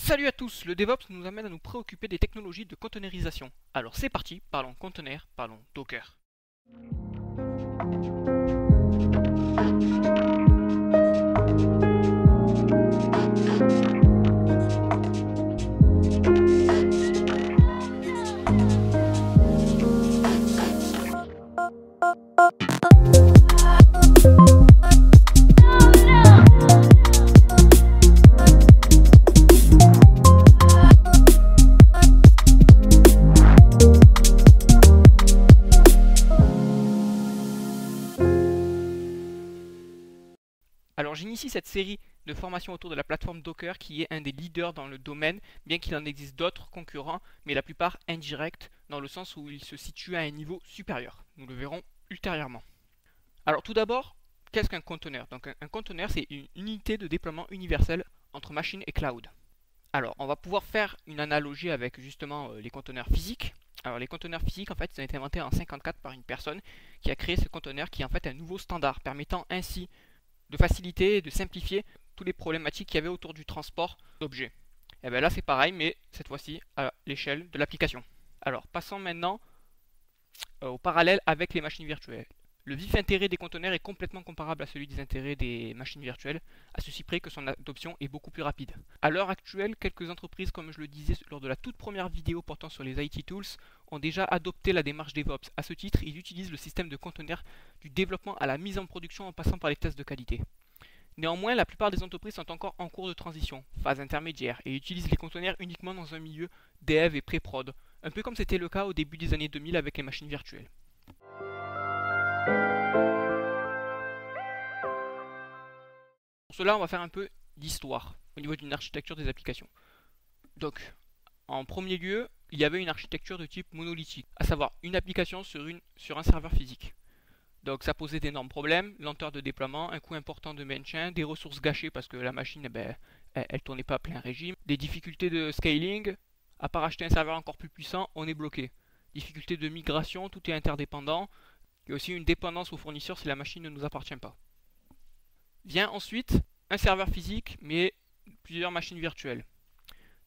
Salut à tous, le DevOps nous amène à nous préoccuper des technologies de containerisation. Alors c'est parti, parlons conteneur, parlons Docker. Alors j'initie cette série de formations autour de la plateforme Docker qui est un des leaders dans le domaine, bien qu'il en existe d'autres concurrents, mais la plupart indirects, dans le sens où ils se situent à un niveau supérieur. Nous le verrons ultérieurement. Alors tout d'abord, qu'est-ce qu'un conteneur? Donc un conteneur, c'est une unité de déploiement universel entre machine et cloud. Alors on va pouvoir faire une analogie avec justement les conteneurs physiques. Alors les conteneurs physiques, en fait, ils ont été inventés en 1954 par une personne qui a créé ce conteneur qui est en fait un nouveau standard, permettant ainsi de faciliter et de simplifier toutes les problématiques qu'il y avait autour du transport d'objets. Et bien là c'est pareil, mais cette fois-ci à l'échelle de l'application. Alors passons maintenant au parallèle avec les machines virtuelles. Le vif intérêt des conteneurs est complètement comparable à celui des intérêts des machines virtuelles, à ceci près que son adoption est beaucoup plus rapide. À l'heure actuelle, quelques entreprises, comme je le disais lors de la toute première vidéo portant sur les IT Tools, ont déjà adopté la démarche DevOps. À ce titre, ils utilisent le système de conteneurs du développement à la mise en production en passant par les tests de qualité. Néanmoins, la plupart des entreprises sont encore en cours de transition, phase intermédiaire, et utilisent les conteneurs uniquement dans un milieu dev et pré-prod, un peu comme c'était le cas au début des années 2000 avec les machines virtuelles. Pour cela, on va faire un peu d'histoire au niveau d'une architecture des applications. Donc, en premier lieu, il y avait une architecture de type monolithique, à savoir une application sur un serveur physique. Donc ça posait d'énormes problèmes, lenteur de déploiement, un coût important de maintien, des ressources gâchées parce que la machine, elle tournait pas à plein régime, des difficultés de scaling, à part acheter un serveur encore plus puissant, on est bloqué. Difficultés de migration, tout est interdépendant, et aussi une dépendance aux fournisseurs si la machine ne nous appartient pas. Vient ensuite un serveur physique, mais plusieurs machines virtuelles.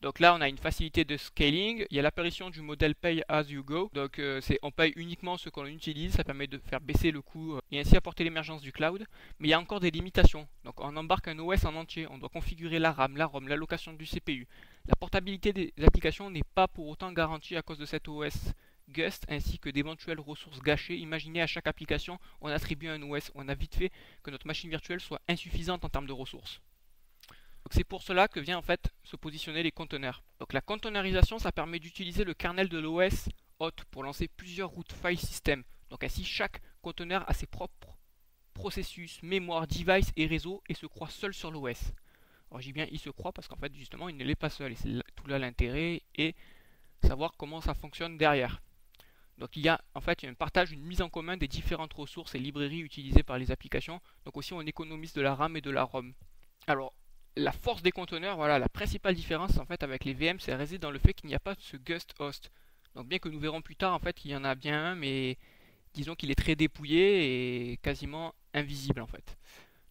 Donc là, on a une facilité de scaling. Il y a l'apparition du modèle Pay as you go. Donc on paye uniquement ce qu'on utilise. Ça permet de faire baisser le coût et ainsi apporter l'émergence du cloud. Mais il y a encore des limitations. Donc on embarque un OS en entier. On doit configurer la RAM, la ROM, l'allocation du CPU. La portabilité des applications n'est pas pour autant garantie à cause de cet OS Gust ainsi que d'éventuelles ressources gâchées. Imaginez à chaque application, on attribue un OS. On a vite fait que notre machine virtuelle soit insuffisante en termes de ressources. C'est pour cela que vient en fait se positionner les conteneurs. Donc la containerisation, ça permet d'utiliser le kernel de l'OS hôte pour lancer plusieurs routes file system. Donc ainsi chaque conteneur a ses propres processus, mémoire, device et réseau et se croit seul sur l'OS. Alors j'ai bien il se croit parce qu'en fait justement il ne l'est pas seul et c'est tout là l'intérêt et savoir comment ça fonctionne derrière. Donc il y a en fait un partage, une mise en commun des différentes ressources et librairies utilisées par les applications. Donc aussi on économise de la RAM et de la ROM. Alors la force des conteneurs, voilà, la principale différence en fait avec les VM, c'est réside dans le fait qu'il n'y a pas ce Gust host. Donc bien que nous verrons plus tard, en fait, il y en a bien un, mais disons qu'il est très dépouillé et quasiment invisible en fait.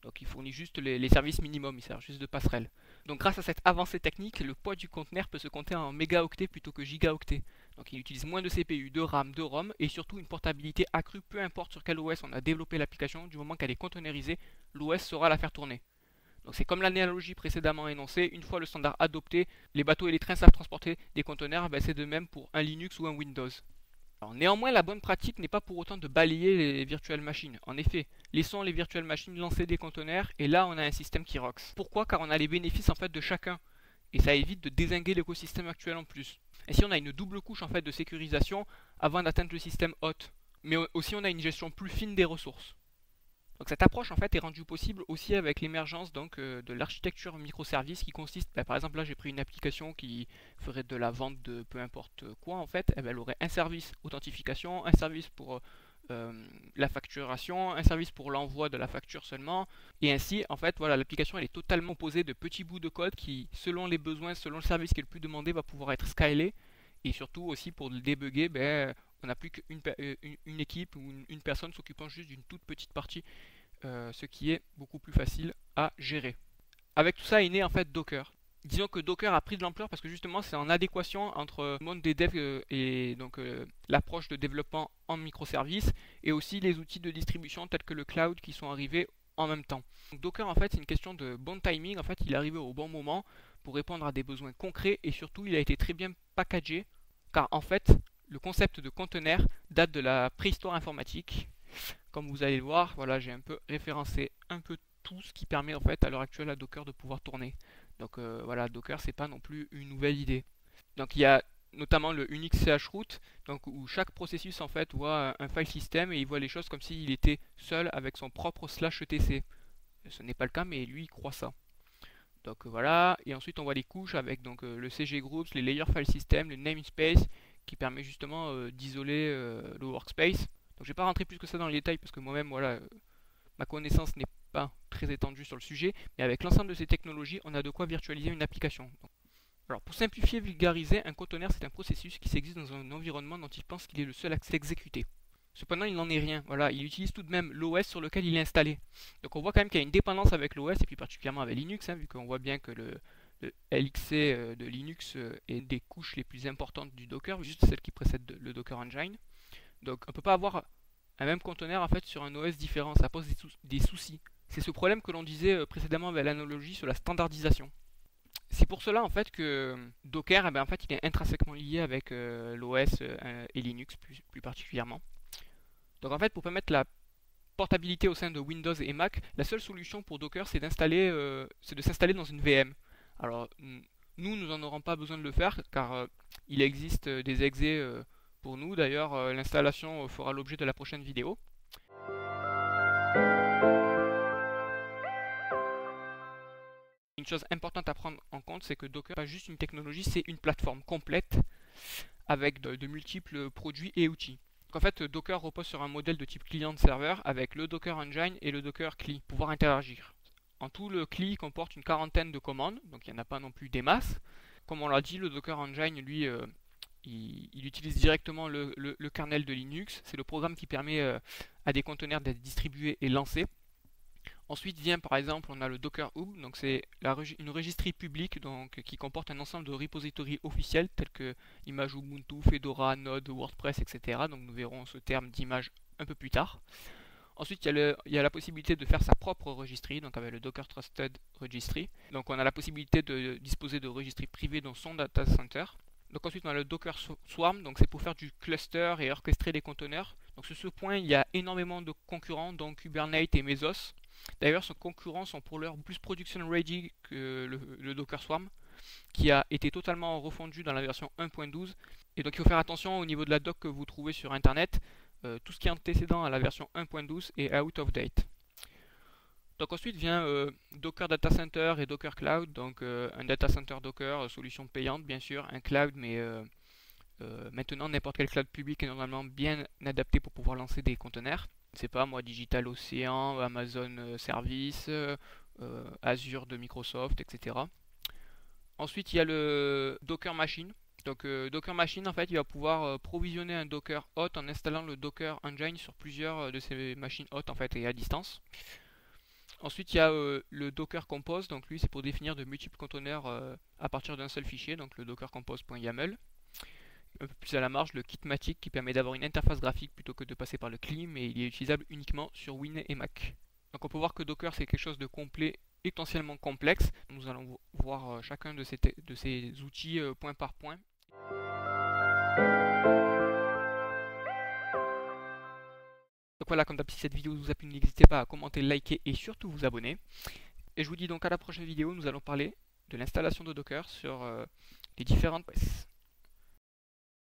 Donc il fournit juste les services minimums, il sert juste de passerelle. Donc grâce à cette avancée technique, le poids du conteneur peut se compter en mégaoctets plutôt que gigaoctets. Donc il utilise moins de CPU, de RAM, de ROM et surtout une portabilité accrue, peu importe sur quel OS on a développé l'application, du moment qu'elle est containerisée, l'OS saura la faire tourner. Donc c'est comme l'analogie précédemment énoncée, une fois le standard adopté, les bateaux et les trains savent transporter des conteneurs, c'est de même pour un Linux ou un Windows. Alors, néanmoins, la bonne pratique n'est pas pour autant de balayer les virtual machines. En effet, laissons les virtual machines lancer des conteneurs et là on a un système qui rocks. Pourquoi? Car on a les bénéfices en fait de chacun et ça évite de dézinguer l'écosystème actuel en plus. Ainsi on a une double couche en fait de sécurisation avant d'atteindre le système hôte. Mais aussi on a une gestion plus fine des ressources. Donc cette approche en fait est rendue possible aussi avec l'émergence de l'architecture microservice qui consiste, par exemple là j'ai pris une application qui ferait de la vente de peu importe quoi en fait, elle aurait un service authentification, un service pour la facturation, un service pour l'envoi de la facture seulement, et ainsi en fait voilà l'application elle est totalement composée de petits bouts de code qui selon les besoins, selon le service qui est le plus demandé va pouvoir être scalé, et surtout aussi pour le débugger, on n'a plus qu'une équipe ou une personne s'occupant juste d'une toute petite partie, ce qui est beaucoup plus facile à gérer. Avec tout ça est né en fait Docker. disons que Docker a pris de l'ampleur parce que justement c'est en adéquation entre le monde des devs et donc l'approche de développement en microservices et aussi les outils de distribution tels que le cloud qui sont arrivés en même temps. Donc Docker en fait c'est une question de bon timing, en fait il est arrivé au bon moment pour répondre à des besoins concrets et surtout il a été très bien packagé car en fait le concept de conteneur date de la préhistoire informatique. Comme vous allez le voir, voilà, j'ai un peu référencé un peu tout ce qui permet en fait à l'heure actuelle à Docker de pouvoir tourner. Donc voilà, Docker c'est pas non plus une nouvelle idée. Donc il y a notamment le Unix chroot, donc où chaque processus en fait voit un file system et il voit les choses comme s'il était seul avec son propre /etc. Ce n'est pas le cas, mais lui il croit ça. Donc voilà, et ensuite on voit les couches avec donc le CG groups, les layer file system, le namespace qui permet justement d'isoler le workspace. Donc je vais pas rentrer plus que ça dans les détails parce que moi-même voilà, ma connaissance n'est pas très étendue sur le sujet, mais avec l'ensemble de ces technologies, on a de quoi virtualiser une application. Donc, alors pour simplifier et vulgariser, un conteneur c'est un processus qui s'existe dans un environnement dont il pense qu'il est le seul à exécuter. Cependant, il n'en est rien. Voilà, il utilise tout de même l'OS sur lequel il est installé. Donc on voit quand même qu'il y a une dépendance avec l'OS et puis particulièrement avec Linux, hein, vu qu'on voit bien que le LXC de Linux est des couches les plus importantes du Docker, juste celle qui précède le Docker Engine. Donc on ne peut pas avoir un même conteneur en fait sur un OS différent, ça pose des soucis. C'est ce problème que l'on disait précédemment avec l'analogie sur la standardisation. C'est pour cela en fait que Docker, en fait, il est intrinsèquement lié avec l'OS et Linux plus particulièrement. Donc en fait, pour permettre la portabilité au sein de Windows et Mac, la seule solution pour Docker, c'est de s'installer dans une VM. Alors nous n'en aurons pas besoin de le faire car il existe des exés pour nous. D'ailleurs, l'installation fera l'objet de la prochaine vidéo. Une chose importante à prendre en compte, c'est que Docker n'est pas juste une technologie, c'est une plateforme complète avec de multiples produits et outils. Donc en fait, Docker repose sur un modèle de type client-serveur avec le Docker Engine et le Docker CLI pour pouvoir interagir. En tout, le CLI comporte une quarantaine de commandes, donc il n'y en a pas non plus des masses. Comme on l'a dit, le Docker Engine, lui, il utilise directement le kernel de Linux. C'est le programme qui permet à des conteneurs d'être distribués et lancés. Ensuite vient par exemple, on a le Docker Hub, donc c'est une registrie publique donc, qui comporte un ensemble de repositories officiels tels que Image Ubuntu, Fedora, Node, WordPress, etc. Donc nous verrons ce terme d'image un peu plus tard. Ensuite, il y a la possibilité de faire sa propre registrie, donc avec le Docker Trusted Registry. Donc on a la possibilité de disposer de registries privées dans son data center. Donc ensuite on a le Docker Swarm, donc c'est pour faire du cluster et orchestrer des conteneurs. Donc sur ce point, il y a énormément de concurrents, dont Kubernetes et Mesos. D'ailleurs, ses concurrents sont pour l'heure plus production ready que le Docker Swarm, qui a été totalement refondu dans la version 1.12. Et donc il faut faire attention au niveau de la doc que vous trouvez sur internet. Tout ce qui est antécédent à la version 1.12 est out of date. Donc ensuite vient Docker Data Center et Docker Cloud. Donc un Data Center Docker, solution payante bien sûr, un cloud, mais maintenant n'importe quel cloud public est normalement bien adapté pour pouvoir lancer des conteneurs. C'est pas moi, DigitalOcean, Amazon Service, Azure de Microsoft, etc. Ensuite il y a le Docker Machine. Donc Docker Machine en fait il va pouvoir provisionner un Docker hot en installant le Docker Engine sur plusieurs de ces machines hot en fait et à distance. Ensuite il y a le Docker Compose, donc lui c'est pour définir de multiples conteneurs à partir d'un seul fichier, donc le dockercompose.yaml. Un peu plus à la marge, le Kitmatic qui permet d'avoir une interface graphique plutôt que de passer par le CLI, mais il est utilisable uniquement sur Win et Mac. Donc on peut voir que Docker c'est quelque chose de complet et potentiellement complexe. Nous allons voir chacun de ces outils point par point. Donc voilà, comme d'habitude, si cette vidéo vous a plu, n'hésitez pas à commenter, liker et surtout vous abonner. Et je vous dis donc à la prochaine vidéo, nous allons parler de l'installation de Docker sur les différentes OS.